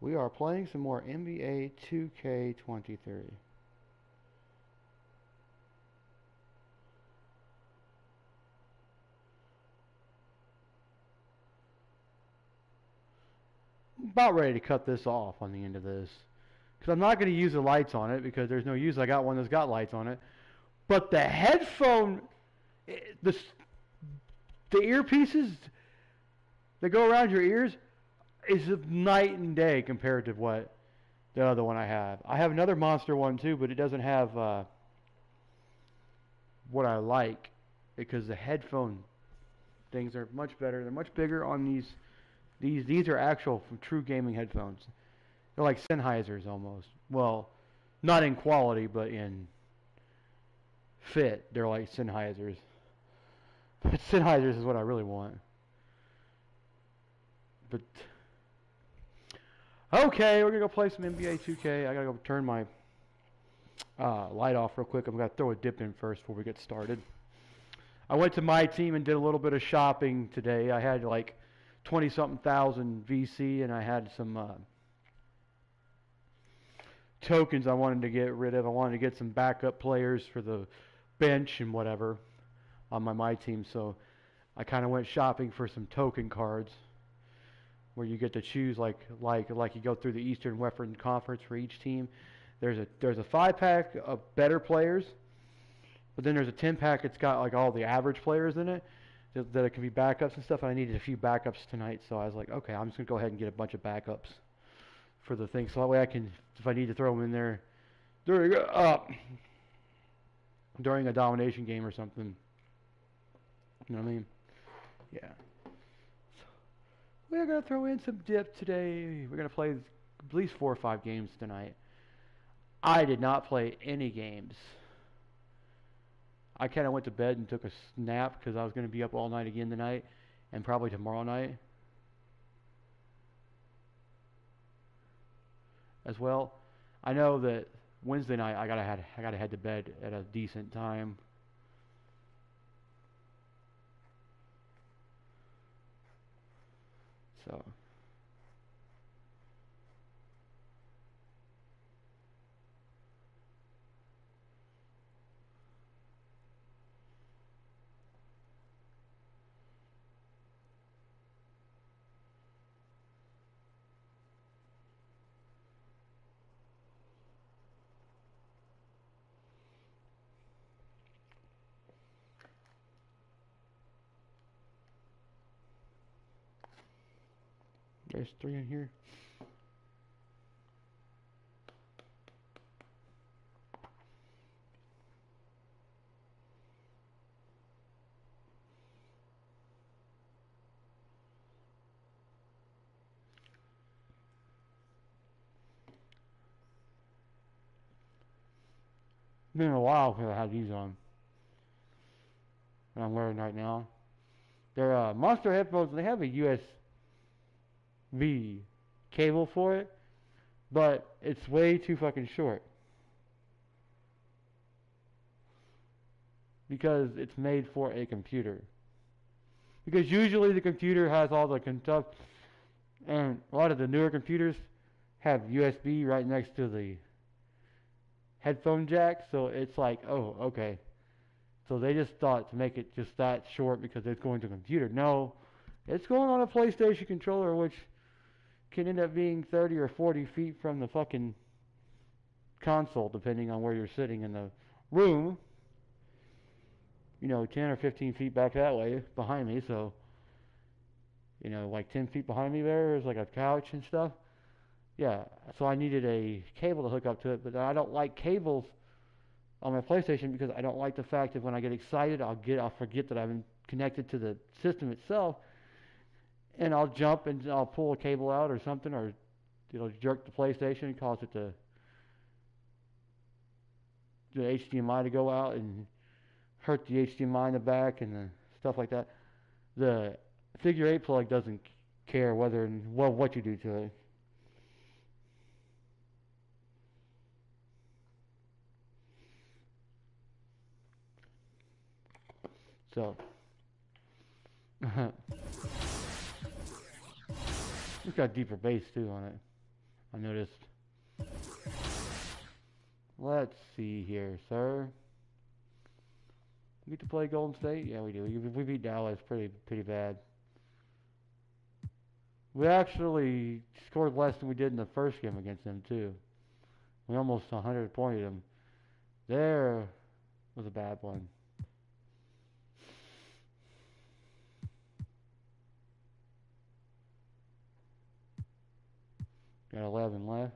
We are playing some more NBA 2K23. I'm about ready to cut this off on the end of this. Because I'm not going to use the lights on it because there's no use. I got one that's got lights on it. But the headphone, the, the earpieces that go around your ears is night and day compared to what the other one I have. I have another monster one too, but it doesn't have what I like because the headphone things are much better. They're much bigger on these. These are actual true gaming headphones. They're like Sennheisers almost. Well, not in quality, but in fit. They're like Sennheisers. But Sennheisers is what I really want. But okay, we're gonna go play some NBA 2K. I gotta go turn my light off real quick. I'm gonna throw a dip in first before we get started. I went to my team and did a little bit of shopping today. I had like 20-something thousand VC, and I had some tokens I wanted to get rid of. I wanted to get some backup players for the bench and whatever on my team. So I kind of went shopping for some token cards where you get to choose like you go through the Eastern Western Conference for each team. There's a 5-pack of better players, but then there's a 10-pack that's got like all the average players in it that it can be backups and stuff. And I needed a few backups tonight, so I was like, okay, I'm just gonna go ahead and get a bunch of backups for the thing, so that way I can, if I need to throw them in there during a domination game or something. You know what I mean? Yeah. So we're gonna throw in some dip today. We're gonna play at least 4 or 5 games tonight. I did not play any games. I kind of went to bed and took a nap because I was going to be up all night again tonight and probably tomorrow night as well. I know that Wednesday night I gotta head to bed at a decent time. So there's 3 in here. It's been a while since I had these on that I'm wearing right now. They're Monster headphones. They have a USB cable for it, but it's way too fucking short because it's made for a computer. Because usually the computer has all the stuff, and a lot of the newer computers have USB right next to the headphone jack, so it's like, oh, okay. So they just thought to make it just that short because it's going to a computer. No, it's going on a PlayStation controller, which can end up being 30 or 40 feet from the fucking console, depending on where you're sitting in the room. 10 or 15 feet back that way behind me, so, like 10 feet behind me there is like a couch and stuff. Yeah, so I needed a cable to hook up to it, but I don't like cables on my PlayStation because I don't like the fact that when I get excited, I'll forget that I'm connected to the system itself, and I'll jump and I'll pull a cable out or something, or it'll jerk the PlayStation and cause it to the HDMI to go out and hurt the HDMI in the back and the stuff like that. The figure 8 plug doesn't care whether and what you do to it. So it's got deeper bass too on it. I noticed. Let's see here, sir. We get to play Golden State? Yeah, we do. We beat Dallas pretty bad. We actually scored less than we did in the first game against them, too. We almost 100 pointed them. There was a bad one. Got 11 left.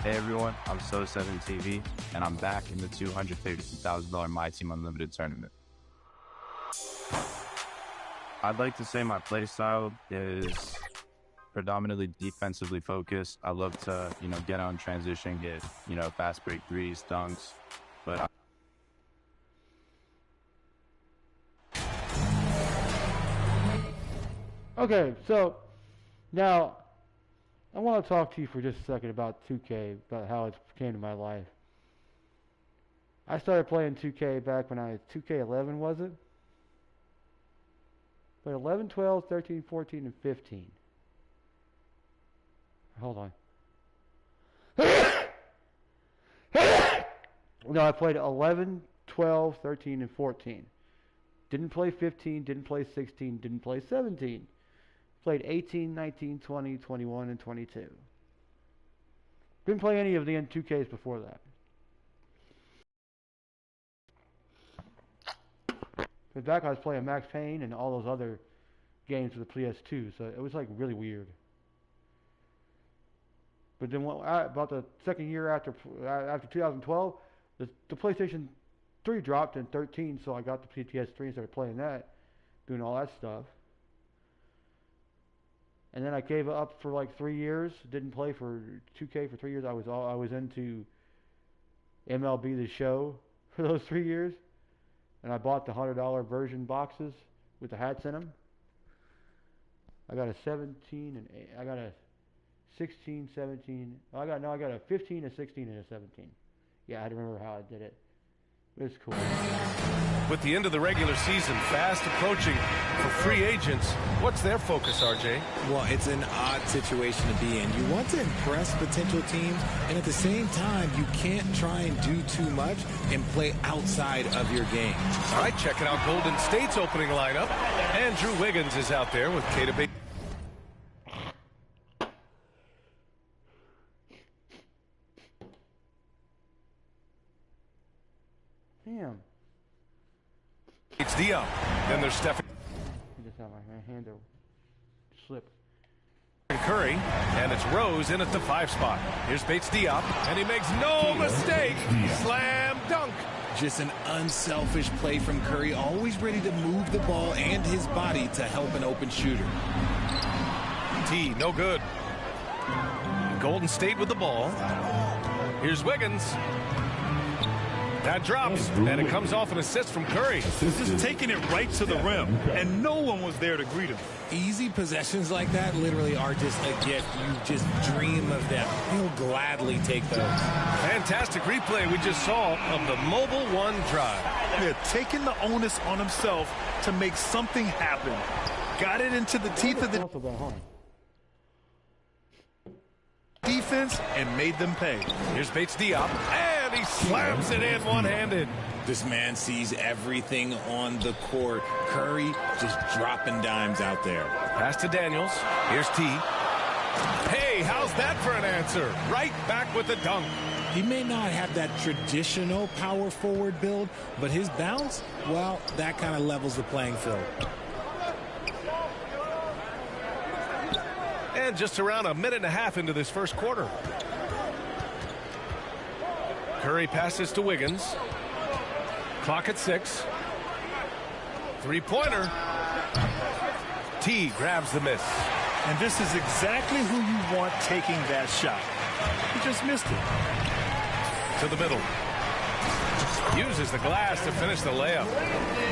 Hey everyone, I'm So7TV, and I'm back in the $250,000 My Team Unlimited tournament. I'd like to say my play style is predominantly defensively focused. I love to, get on transition, get, fast break threes, dunks, but Okay, so now I want to talk to you for just a second about 2K, about how it came to my life. I started playing 2K back when I was 2K11, was it? But 11, 12, 13, 14, and 15. Hold on. No, I played 11, 12, 13, and 14. Didn't play 15, didn't play 16, didn't play 17. Played 18, 19, 20, 21, and 22. Didn't play any of the N2Ks before that. But back I was playing Max Payne and all those other games for the PS2, so it was like really weird. But then about the second year after 2012, the PlayStation 3 dropped in 13, so I got the PS3 and started playing that, doing all that stuff. And then I gave up for like 3 years. Didn't play for 2K for 3 years. I was into MLB The Show for those 3 years, and I bought the $100 version boxes with the hats in them. I got a 17 and I got a 16, 17. I got a 15, a 16, and a 17. Yeah, I had to remember how I did it. It was cool. With the end of the regular season fast approaching for free agents, what's their focus, RJ? Well, it's an odd situation to be in. You want to impress potential teams, and at the same time, you can't try and do too much and play outside of your game. All right, checking out Golden State's opening lineup. Andrew Wiggins is out there with Kata. Damn. It's Diop. Then there's Stephen. I just have my hand to slip. Curry, and it's Rose in at the 5 spot. Here's Bates Diop, and he makes no mistake. Slam dunk. Just an unselfish play from Curry, always ready to move the ball and his body to help an open shooter. T, no good. Golden State with the ball. Here's Wiggins. That drops, and it comes off an assist from Curry. Just taking it right to the rim, and no one was there to greet him. Easy possessions like that literally are just a gift. You just dream of them. He'll gladly take those. Fantastic replay we just saw of the Mobile One drive. They're taking the onus on himself to make something happen. Got it into the teeth of the defense and made them pay. Here's Bates Diop, and he slams it in one-handed. This man sees everything on the court. Curry just dropping dimes out there. Pass to Daniels. Here's T. Hey, how's that for an answer? Right back with the dunk. He may not have that traditional power forward build, but his bounce, well, that kind of levels the playing field. And just around a minute and a half into this first quarter. Curry passes to Wiggins. Clock at 6. Three-pointer. T grabs the miss. And this is exactly who you want taking that shot. He just missed it. To the middle. Uses the glass to finish the layup.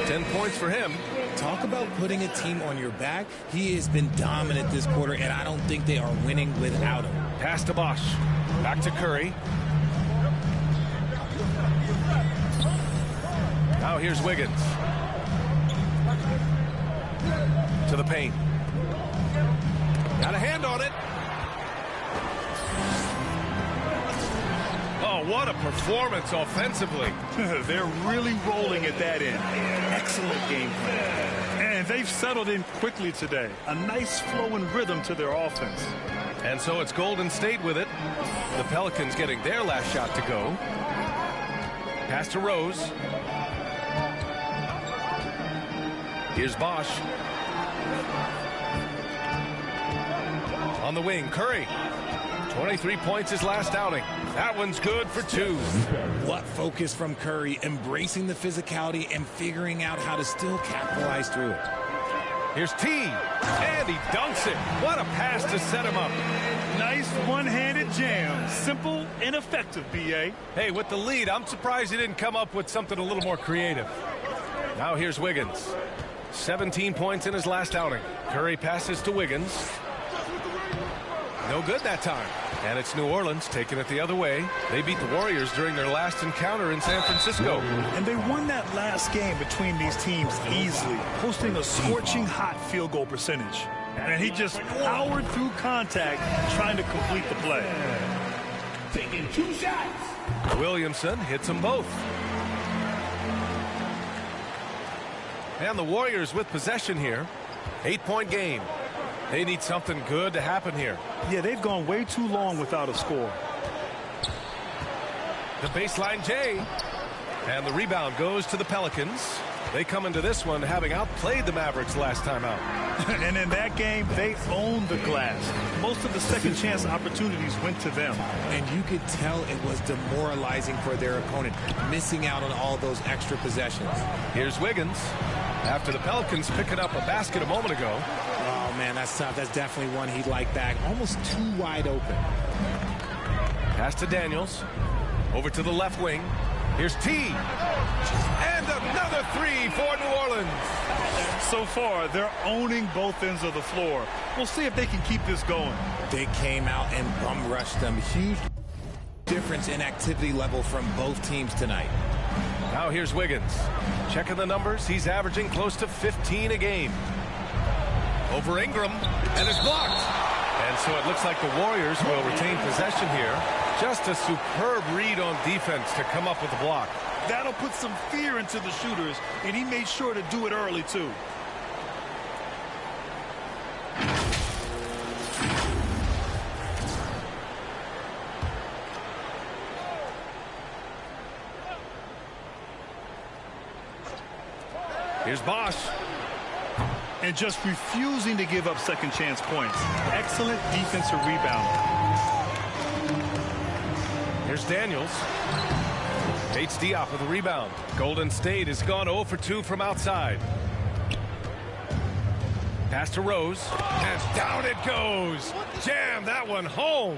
10 points for him. Talk about putting a team on your back. He has been dominant this quarter, and I don't think they are winning without him. Pass to Bosch. Back to Curry. Now here's Wiggins. To the paint. Got a hand on it. Oh, what a performance offensively. They're really rolling at that end. Excellent game plan. And they've settled in quickly today. A nice flowing rhythm to their offense. And so it's Golden State with it. The Pelicans getting their last shot to go. Pass to Rose. Here's Bosch. On the wing, Curry. 23 points his last outing. That one's good for 2. What focus from Curry, embracing the physicality and figuring out how to still capitalize through it. Here's T, and he dunks it. What a pass to set him up. Nice one-handed jam. Simple and effective, B.A. Hey, with the lead, I'm surprised he didn't come up with something a little more creative. Now here's Wiggins. 17 points in his last outing. Curry passes to Wiggins. No good that time. And it's New Orleans taking it the other way. They beat the Warriors during their last encounter in San Francisco. And they won that last game between these teams easily, posting a scorching hot field goal percentage. And he just powered through contact, trying to complete the play. Taking 2 shots. Williamson hits them both. And the Warriors with possession here. 8-point game. They need something good to happen here. Yeah, they've gone way too long without a score. The baseline J. And the rebound goes to the Pelicans. They come into this one having outplayed the Mavericks last time out. And in that game, they owned the glass. Most of the second chance opportunities went to them. And you could tell it was demoralizing for their opponent, missing out on all those extra possessions. Here's Wiggins. After the Pelicans picking up a basket a moment ago. Oh, man, that's tough. That's definitely one he'd like back. Almost too wide open. Pass to Daniels. Over to the left wing. Here's T. And another 3 for New Orleans. So far, they're owning both ends of the floor. We'll see if they can keep this going. They came out and bum rushed them. Huge difference in activity level from both teams tonight. Now here's Wiggins. Checking the numbers. He's averaging close to 15 a game. Over Ingram. And it's blocked. And so it looks like the Warriors will retain possession here. Just a superb read on defense to come up with the block. That'll put some fear into the shooters, and he made sure to do it early, too. Here's Bosch. And just refusing to give up second chance points. Excellent defensive rebound. Here's Daniels. Bates Diop with a rebound. Golden State has gone 0 for 2 from outside. Pass to Rose. And down it goes. Jam that one home.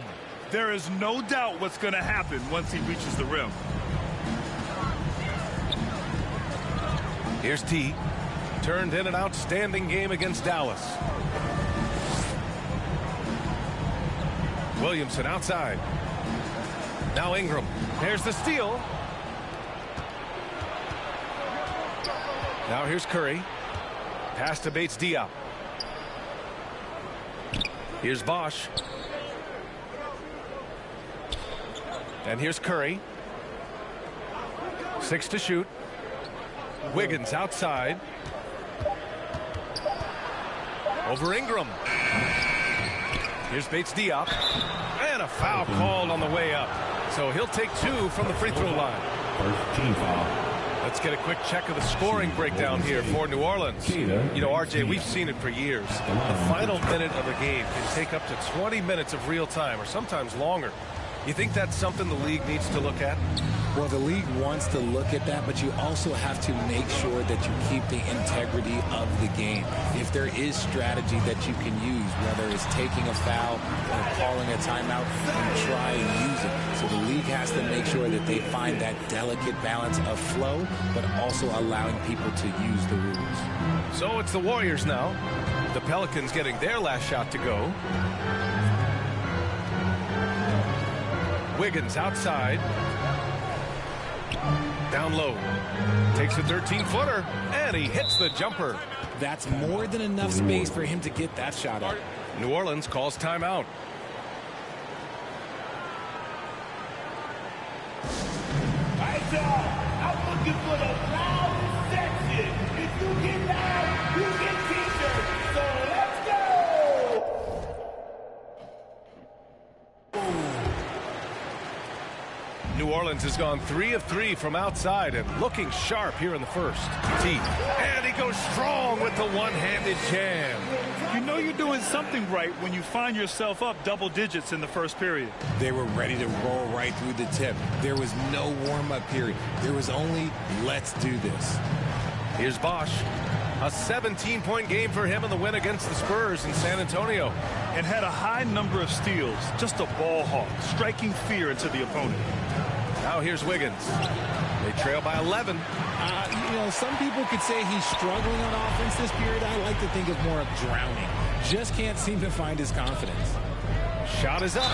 There is no doubt what's going to happen once he reaches the rim. Here's T. Turned in an outstanding game against Dallas. Williamson outside. Now Ingram. There's the steal. Now here's Curry. Pass to Bates Diop. Here's Bosch. And here's Curry. 6 to shoot. Wiggins outside. Over Ingram. Here's Bates Diop. And a foul called on the way up. So he'll take 2 from the free throw line. First team foul. Let's get a quick check of the scoring breakdown here for New Orleans. You know, RJ, we've seen it for years. The final minute of a game can take up to 20 minutes of real time or sometimes longer. You think that's something the league needs to look at? Well, the league wants to look at that, but you also have to make sure that you keep the integrity of the game. If there is strategy that you can use, whether it's taking a foul or calling a timeout, then try and use it. So the league has to make sure that they find that delicate balance of flow, but also allowing people to use the rules. So it's the Warriors now. The Pelicans getting their last shot to go. Wiggins outside. Down low. Takes a 13-footer, and he hits the jumper. That's more than enough space for him to get that shot up. New Orleans calls timeout. Right, y'all. I'm looking for the loud section. If you get loud, you get t-shirts. So let's go. New Orleans has gone 3 of 3 from outside and looking sharp here in the first. T. And he goes strong with the one-handed jam. You know you're doing something right when you find yourself up double digits in the first period. They were ready to roll right through the tip. There was no warm-up period. There was only, let's do this. Here's Bosch. A 17-point game for him in the win against the Spurs in San Antonio. And had a high number of steals. Just a ball hawk, striking fear into the opponent. Now here's Wiggins. They trail by 11. You know, some people could say he's struggling on offense this period. I like to think of more of drowning. Just can't seem to find his confidence. Shot is up.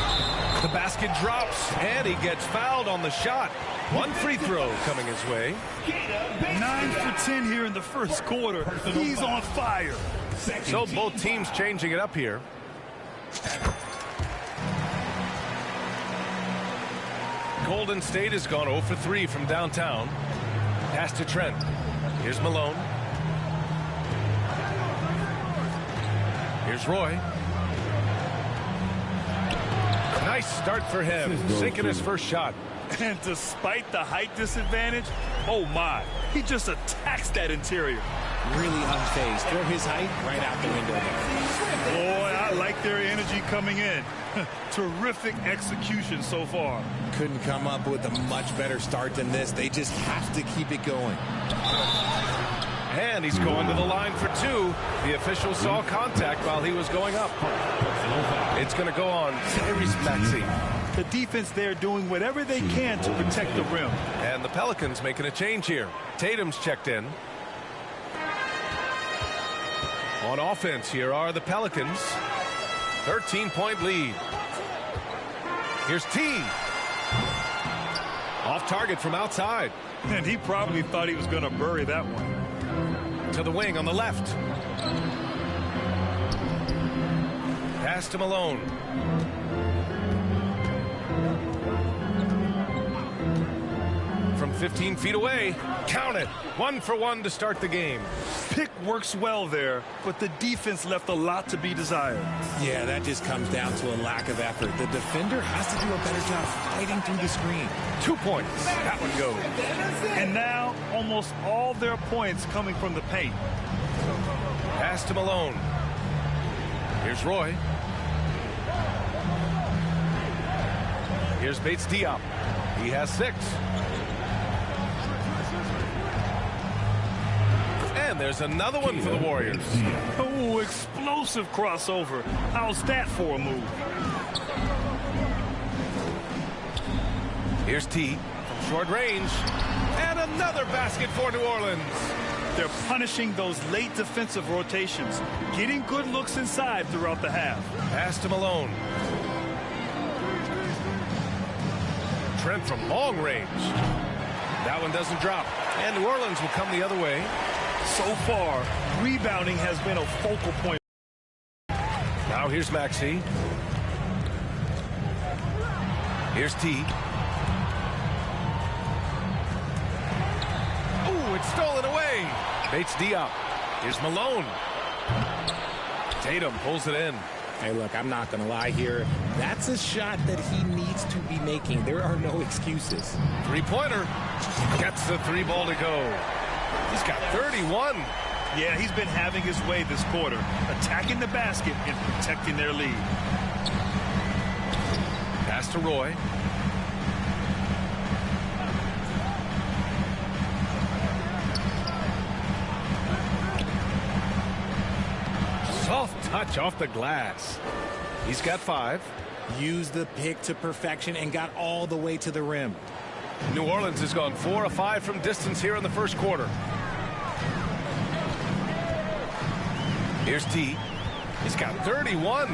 The basket drops, and he gets fouled on the shot. One free throw coming his way. 9 for 10 here in the first quarter. He's on fire. So both teams changing it up here. Golden State has gone 0 for 3 from downtown. Pass to Trent. Here's Malone. Here's Roy. Nice start for him, sinking his first shot. And despite the height disadvantage, oh my, he just attacks that interior. Really unfazed. Throw his height right out the window there. Boy, I like their energy coming in. Terrific execution so far. Couldn't come up with a much better start than this. They just have to keep it going. And he's going to the line for 2. The official saw contact while he was going up. It's going to go on Tyrese Maxey. The defense there doing whatever they can to protect the rim. And the Pelicans making a change here. Tatum's checked in. On offense, here are the Pelicans. 13-point lead. Here's T. Off target from outside. And he probably thought he was going to bury that one. To the wing on the left. Pass to Malone. From 15 feet away. Count it. 1 for 1 to start the game. Pick works well there, but the defense left a lot to be desired. Yeah, that just comes down to a lack of effort. The defender has to do a better job fighting through the screen. 2 points. That one goes. And now almost all their points coming from the paint. Pass to Malone. Here's Roy. Here's Bates Diop. He has 6. And there's another one for the Warriors. Oh, explosive crossover. How's that for a move? Here's T from short range. And another basket for New Orleans. They're punishing those late defensive rotations, getting good looks inside throughout the half. Pass to Malone. Trent from long range. That one doesn't drop. And New Orleans will come the other way. So far, rebounding has been a focal point. Now here's Maxey. Here's T. Ooh, it's stolen away. Bates Diop. Here's Malone. Tatum pulls it in. Hey, look, I'm not going to lie here. That's a shot that he needs to be making. There are no excuses. Three-pointer. Gets the 3 ball to go. He's got 31. Yeah, he's been having his way this quarter, attacking the basket and protecting their lead. Pass to Roy. Soft touch off the glass. He's got 5. Used the pick to perfection and got all the way to the rim. New Orleans has gone 4 of 5 from distance here in the first quarter. Here's T. He's got 31. 2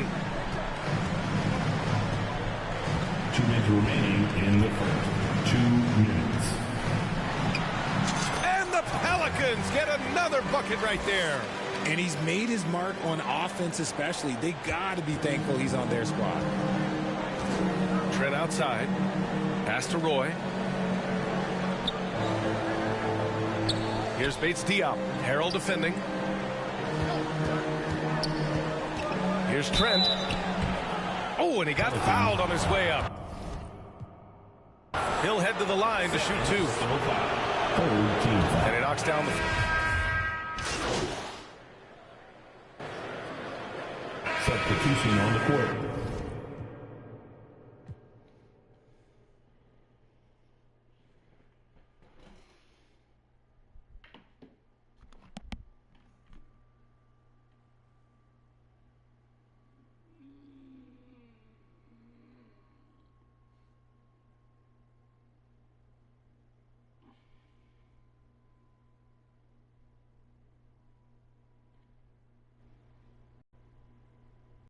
minutes remaining in the first. 2 minutes. And the Pelicans get another bucket right there. And he's made his mark on offense especially. They got to be thankful he's on their squad. Trent outside. Pass to Roy. Here's Bates Diop. Harrell defending. Here's Trent. Oh, and he got fouled on his way up. He'll head to the line to shoot 2. And he knocks down the... Substitution on the court.